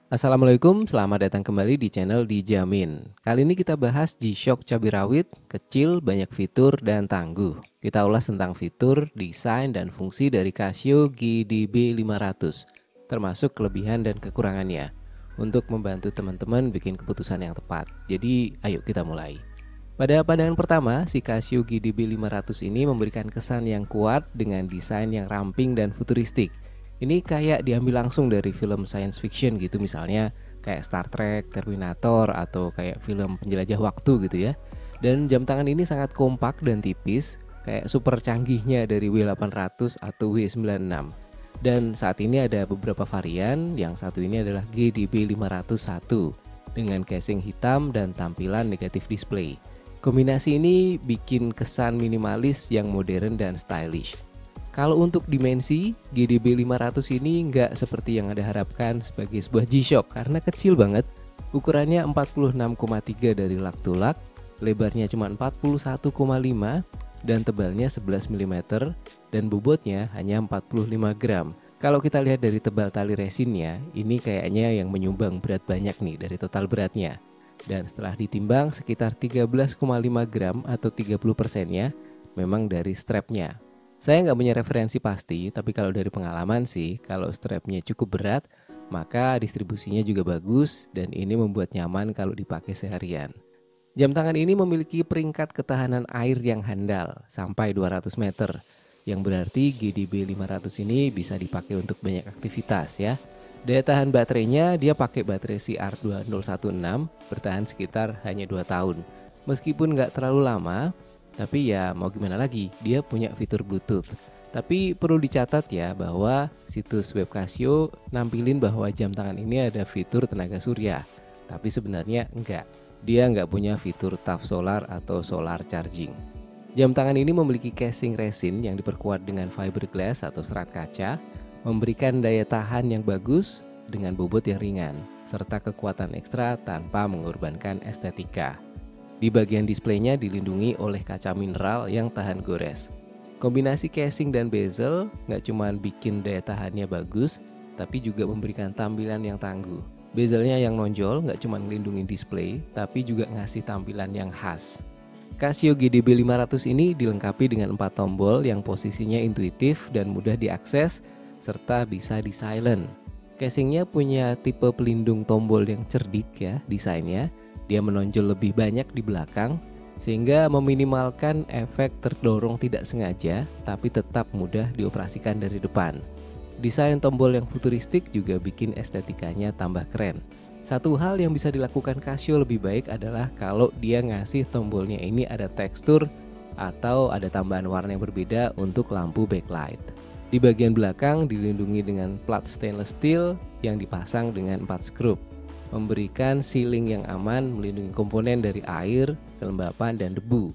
Assalamualaikum, selamat datang kembali di channel Dijamin. Kali ini kita bahas G-Shock cabai rawit, kecil, banyak fitur, dan tangguh. Kita ulas tentang fitur, desain, dan fungsi dari Casio GDB 500, termasuk kelebihan dan kekurangannya, untuk membantu teman-teman bikin keputusan yang tepat. Jadi, ayo kita mulai. Pada pandangan pertama, si Casio GDB 500 ini memberikan kesan yang kuat dengan desain yang ramping dan futuristik. Ini kayak diambil langsung dari film science fiction gitu, misalnya kayak Star Trek, Terminator, atau kayak film penjelajah waktu gitu ya. Dan jam tangan ini sangat kompak dan tipis, kayak super canggihnya dari W800 atau W96. Dan saat ini ada beberapa varian, yang satu ini adalah GDB 501 dengan casing hitam dan tampilan negatif display. Kombinasi ini bikin kesan minimalis yang modern dan stylish. Kalau untuk dimensi, GDB 500 ini nggak seperti yang Anda harapkan sebagai sebuah G-Shock karena kecil banget. Ukurannya 46,3 dari lak to lak, lebarnya cuma 41,5 dan tebalnya 11 mm dan bobotnya hanya 45 gram. Kalau kita lihat dari tebal tali resinnya, ini kayaknya yang menyumbang berat banyak nih dari total beratnya. Dan setelah ditimbang sekitar 13,5 gram atau 30%-nya memang dari strapnya. Saya nggak punya referensi pasti, tapi kalau dari pengalaman sih, kalau strapnya cukup berat, maka distribusinya juga bagus dan ini membuat nyaman kalau dipakai seharian. Jam tangan ini memiliki peringkat ketahanan air yang handal sampai 200 meter, yang berarti GDB 500 ini bisa dipakai untuk banyak aktivitas ya. Daya tahan baterainya dia pakai baterai CR2016 bertahan sekitar hanya 2 tahun. Meskipun nggak terlalu lama, tapi ya mau gimana lagi, dia punya fitur Bluetooth. Tapi perlu dicatat ya bahwa situs web Casio nampilin bahwa jam tangan ini ada fitur tenaga surya. Tapi sebenarnya enggak. Dia nggak punya fitur TAF solar atau solar charging. Jam tangan ini memiliki casing resin yang diperkuat dengan fiberglass atau serat kaca, memberikan daya tahan yang bagus dengan bobot yang ringan, serta kekuatan ekstra tanpa mengorbankan estetika. Di bagian displaynya dilindungi oleh kaca mineral yang tahan gores. Kombinasi casing dan bezel nggak cuma bikin daya tahannya bagus, tapi juga memberikan tampilan yang tangguh. Bezelnya yang nonjol nggak cuma melindungi display, tapi juga ngasih tampilan yang khas. Casio GDB 500 ini dilengkapi dengan 4 tombol yang posisinya intuitif dan mudah diakses, serta bisa di silent. Casingnya punya tipe pelindung tombol yang cerdik ya desainnya. Dia menonjol lebih banyak di belakang sehingga meminimalkan efek terdorong tidak sengaja, tapi tetap mudah dioperasikan dari depan. Desain tombol yang futuristik juga bikin estetikanya tambah keren. Satu hal yang bisa dilakukan Casio lebih baik adalah kalau dia ngasih tombolnya ini ada tekstur atau ada tambahan warna yang berbeda untuk lampu backlight. Di bagian belakang dilindungi dengan plat stainless steel yang dipasang dengan 4 skrup, memberikan sealing yang aman melindungi komponen dari air, kelembapan, dan debu.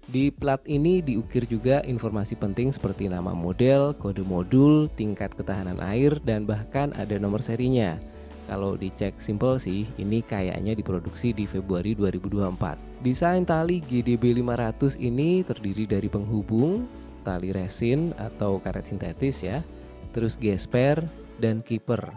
Di plat ini diukir juga informasi penting seperti nama model, kode modul, tingkat ketahanan air, dan bahkan ada nomor serinya. Kalau dicek simple sih, ini kayaknya diproduksi di Februari 2024. Desain tali GDB 500 ini terdiri dari penghubung, tali resin atau karet sintetis ya, terus gesper dan keeper.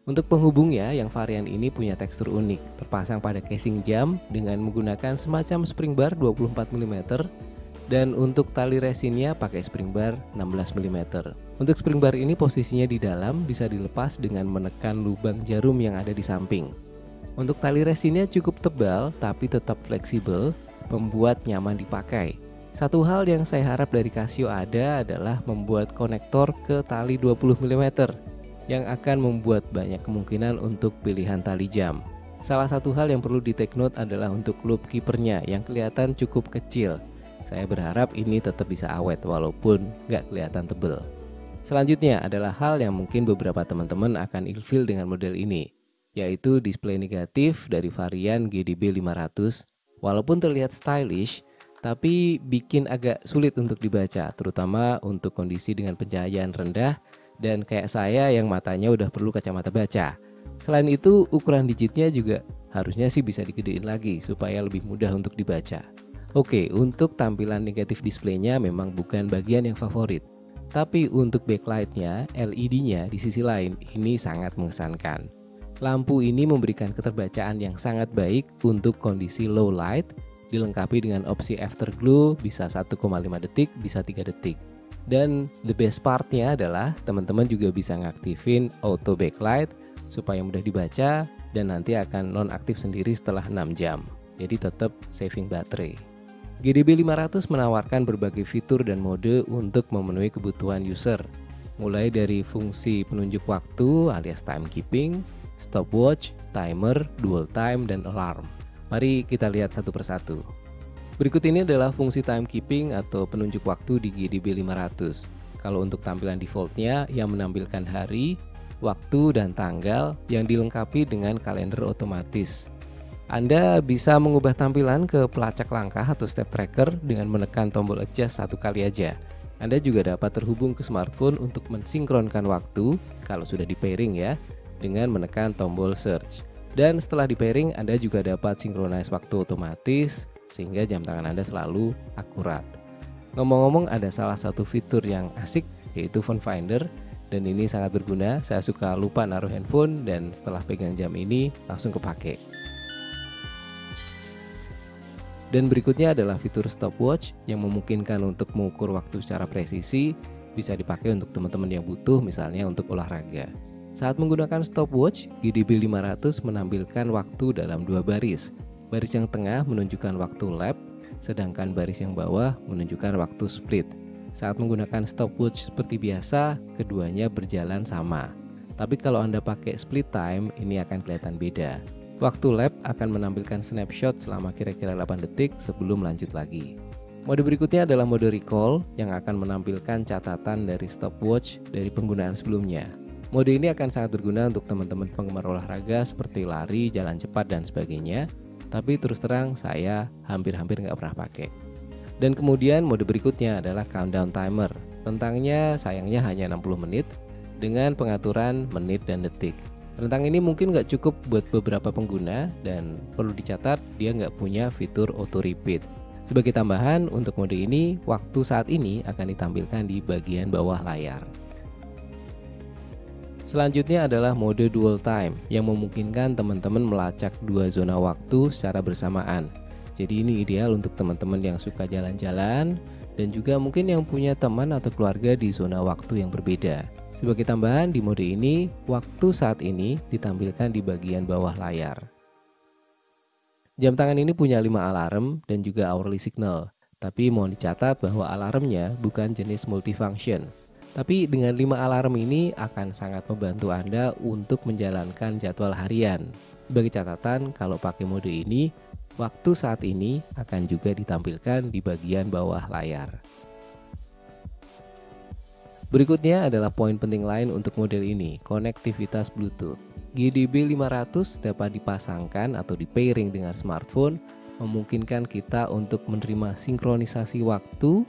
Untuk penghubung ya, yang varian ini punya tekstur unik, terpasang pada casing jam dengan menggunakan semacam spring bar 24 mm, dan untuk tali resinnya pakai spring bar 16 mm. Untuk spring bar ini posisinya di dalam, bisa dilepas dengan menekan lubang jarum yang ada di samping. Untuk tali resinnya cukup tebal tapi tetap fleksibel, membuat nyaman dipakai. Satu hal yang saya harap dari Casio adalah membuat konektor ke tali 20 mm yang akan membuat banyak kemungkinan untuk pilihan tali jam. Salah satu hal yang perlu di take note adalah untuk loop keepernya yang kelihatan cukup kecil. Saya berharap ini tetap bisa awet walaupun nggak kelihatan tebel. Selanjutnya adalah hal yang mungkin beberapa teman-teman akan ilfeel dengan model ini, yaitu display negatif dari varian GDB 500. Walaupun terlihat stylish, tapi bikin agak sulit untuk dibaca, terutama untuk kondisi dengan pencahayaan rendah dan kayak saya yang matanya udah perlu kacamata baca. Selain itu, ukuran digitnya juga harusnya sih bisa digedein lagi supaya lebih mudah untuk dibaca. Oke, untuk tampilan negatif displaynya memang bukan bagian yang favorit. Tapi untuk backlightnya, LED-nya di sisi lain ini sangat mengesankan. Lampu ini memberikan keterbacaan yang sangat baik untuk kondisi low light, dilengkapi dengan opsi afterglow bisa 1,5 detik, bisa 3 detik. Dan the best partnya adalah teman-teman juga bisa ngaktifin auto backlight supaya mudah dibaca dan nanti akan nonaktif sendiri setelah 6 jam. Jadi tetap saving baterai. GDB 500 menawarkan berbagai fitur dan mode untuk memenuhi kebutuhan user, mulai dari fungsi penunjuk waktu alias timekeeping, stopwatch, timer, dual time, dan alarm. Mari kita lihat satu persatu. Berikut ini adalah fungsi timekeeping atau penunjuk waktu di GDB 500. Kalau untuk tampilan defaultnya yang menampilkan hari, waktu, dan tanggal yang dilengkapi dengan kalender otomatis. Anda bisa mengubah tampilan ke pelacak langkah atau step tracker dengan menekan tombol adjust satu kali aja. Anda juga dapat terhubung ke smartphone untuk mensinkronkan waktu kalau sudah di pairing ya, dengan menekan tombol search. Dan setelah di pairing Anda juga dapat synchronize waktu otomatis sehingga jam tangan Anda selalu akurat. Ngomong-ngomong, ada salah satu fitur yang asik yaitu phone finder, dan ini sangat berguna. Saya suka lupa naruh handphone dan setelah pegang jam ini langsung kepake. Dan berikutnya adalah fitur stopwatch yang memungkinkan untuk mengukur waktu secara presisi, bisa dipakai untuk teman-teman yang butuh misalnya untuk olahraga. Saat menggunakan stopwatch, GDB 500 menampilkan waktu dalam dua baris. Baris yang tengah menunjukkan waktu lap, sedangkan baris yang bawah menunjukkan waktu split. Saat menggunakan stopwatch seperti biasa, keduanya berjalan sama. Tapi kalau Anda pakai split time, ini akan kelihatan beda. Waktu lap akan menampilkan snapshot selama kira-kira 8 detik sebelum lanjut lagi. Mode berikutnya adalah mode recall yang akan menampilkan catatan dari stopwatch dari penggunaan sebelumnya. Mode ini akan sangat berguna untuk teman-teman penggemar olahraga seperti lari, jalan cepat, dan sebagainya. Tapi terus terang saya hampir-hampir nggak pernah pakai. Dan kemudian mode berikutnya adalah countdown timer. Rentangnya sayangnya hanya 60 menit dengan pengaturan menit dan detik. Rentang ini mungkin nggak cukup buat beberapa pengguna dan perlu dicatat dia nggak punya fitur auto repeat. Sebagai tambahan untuk mode ini, waktu saat ini akan ditampilkan di bagian bawah layar. Selanjutnya adalah mode dual time yang memungkinkan teman-teman melacak dua zona waktu secara bersamaan. Jadi ini ideal untuk teman-teman yang suka jalan-jalan dan juga mungkin yang punya teman atau keluarga di zona waktu yang berbeda. Sebagai tambahan di mode ini, waktu saat ini ditampilkan di bagian bawah layar. Jam tangan ini punya 5 alarm dan juga hourly signal. Tapi mohon dicatat bahwa alarmnya bukan jenis multifunction. Tapi dengan 5 alarm ini akan sangat membantu Anda untuk menjalankan jadwal harian. Sebagai catatan, kalau pakai mode ini, waktu saat ini akan juga ditampilkan di bagian bawah layar. Berikutnya adalah poin penting lain untuk model ini, konektivitas Bluetooth. GDB 500 dapat dipasangkan atau di-pairing dengan smartphone, memungkinkan kita untuk menerima sinkronisasi waktu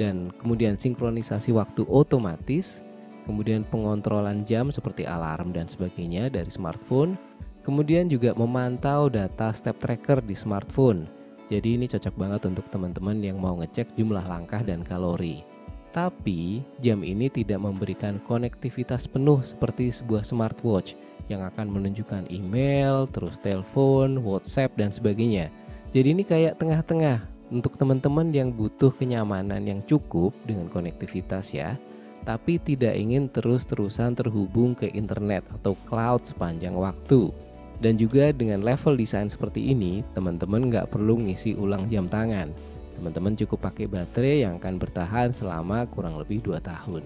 dan kemudian sinkronisasi waktu otomatis, kemudian pengontrolan jam seperti alarm dan sebagainya dari smartphone, kemudian juga memantau data step tracker di smartphone. Jadi ini cocok banget untuk teman-teman yang mau ngecek jumlah langkah dan kalori. Tapi jam ini tidak memberikan konektivitas penuh seperti sebuah smartwatch yang akan menunjukkan email, terus telepon, WhatsApp, dan sebagainya. Jadi ini kayak tengah-tengah untuk teman-teman yang butuh kenyamanan yang cukup dengan konektivitas ya, tapi tidak ingin terus-terusan terhubung ke internet atau cloud sepanjang waktu. Dan juga dengan level desain seperti ini, teman-teman nggak perlu ngisi ulang jam tangan. Teman-teman cukup pakai baterai yang akan bertahan selama kurang lebih 2 tahun.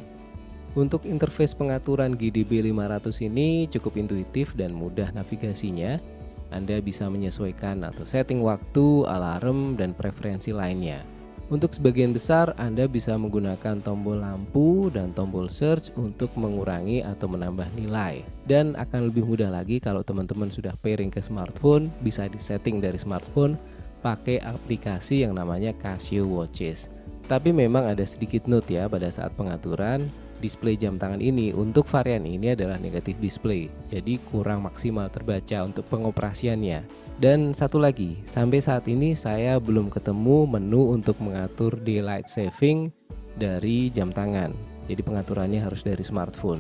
Untuk interface pengaturan GDB 500 ini cukup intuitif dan mudah navigasinya. Anda bisa menyesuaikan atau setting waktu, alarm, dan preferensi lainnya. Untuk sebagian besar Anda bisa menggunakan tombol lampu dan tombol search untuk mengurangi atau menambah nilai. Dan akan lebih mudah lagi kalau teman-teman sudah pairing ke smartphone, bisa disetting dari smartphone pakai aplikasi yang namanya Casio Watches. Tapi memang ada sedikit note ya pada saat pengaturan. Display jam tangan ini untuk varian ini adalah negatif display, jadi kurang maksimal terbaca untuk pengoperasiannya. Dan satu lagi, sampai saat ini saya belum ketemu menu untuk mengatur daylight saving dari jam tangan. Jadi pengaturannya harus dari smartphone.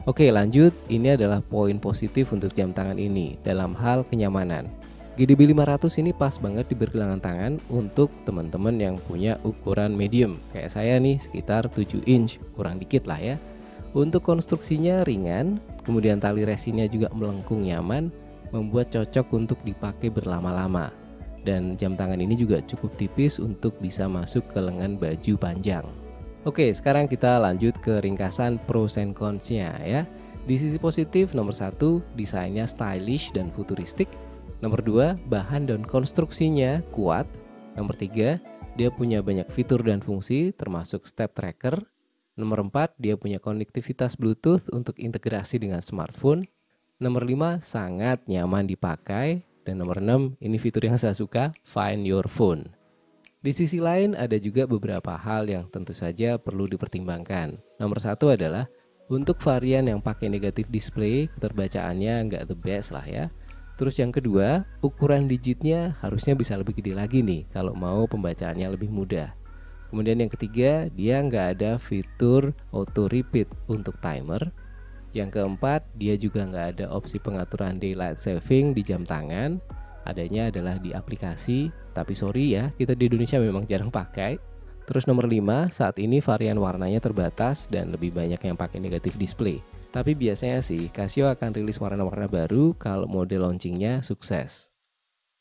Oke, lanjut. Ini adalah poin positif untuk jam tangan ini dalam hal kenyamanan. GDB 500 ini pas banget di pergelangan tangan untuk teman-teman yang punya ukuran medium. Kayak saya nih, sekitar 7 inch, kurang dikit lah ya. Untuk konstruksinya ringan, kemudian tali resinnya juga melengkung nyaman, membuat cocok untuk dipakai berlama-lama. Dan jam tangan ini juga cukup tipis untuk bisa masuk ke lengan baju panjang. Oke, sekarang kita lanjut ke ringkasan pros and cons-nya ya. Di sisi positif, nomor 1, desainnya stylish dan futuristik. Nomor 2, bahan dan konstruksinya kuat. Nomor 3, dia punya banyak fitur dan fungsi termasuk step tracker. Nomor 4, dia punya konektivitas Bluetooth untuk integrasi dengan smartphone. Nomor 5, sangat nyaman dipakai. Dan nomor 6, ini fitur yang saya suka, Find Your Phone. Di sisi lain ada juga beberapa hal yang tentu saja perlu dipertimbangkan. Nomor 1 adalah untuk varian yang pakai negatif display, keterbacaannya nggak the best lah ya. Terus yang kedua, ukuran digitnya harusnya bisa lebih gede lagi nih kalau mau pembacaannya lebih mudah. Kemudian yang ketiga, dia nggak ada fitur auto repeat untuk timer. Yang keempat, dia juga nggak ada opsi pengaturan daylight saving di jam tangan. Adanya adalah di aplikasi, tapi sorry ya, kita di Indonesia memang jarang pakai. Terus nomor 5, saat ini varian warnanya terbatas dan lebih banyak yang pakai negatif display. Tapi biasanya sih Casio akan rilis warna-warna baru kalau model launchingnya sukses.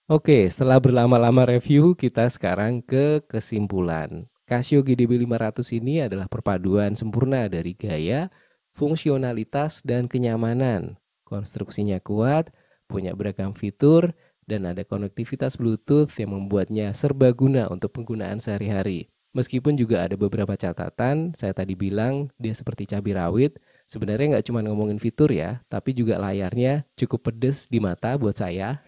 Oke, setelah berlama-lama review, kita sekarang ke kesimpulan. Casio GDB 500 ini adalah perpaduan sempurna dari gaya, fungsionalitas, dan kenyamanan. Konstruksinya kuat, punya beragam fitur, dan ada konektivitas Bluetooth yang membuatnya serbaguna untuk penggunaan sehari-hari. Meskipun juga ada beberapa catatan, saya tadi bilang dia seperti cabai rawit. Sebenarnya nggak cuma ngomongin fitur ya, tapi juga layarnya cukup pedes di mata buat saya.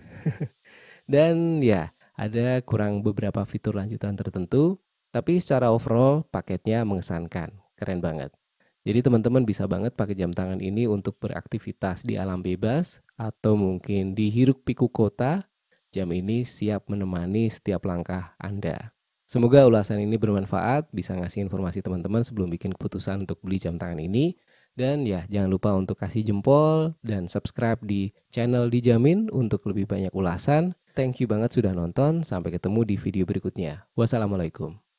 Dan ya, ada kurang beberapa fitur lanjutan tertentu, tapi secara overall paketnya mengesankan, keren banget. Jadi teman-teman bisa banget pakai jam tangan ini untuk beraktivitas di alam bebas atau mungkin di hiruk pikuk kota. Jam ini siap menemani setiap langkah Anda. Semoga ulasan ini bermanfaat, bisa ngasih informasi teman-teman sebelum bikin keputusan untuk beli jam tangan ini. Dan ya, jangan lupa untuk kasih jempol dan subscribe di channel Dijamin untuk lebih banyak ulasan. Thank you banget sudah nonton, sampai ketemu di video berikutnya. Wassalamualaikum.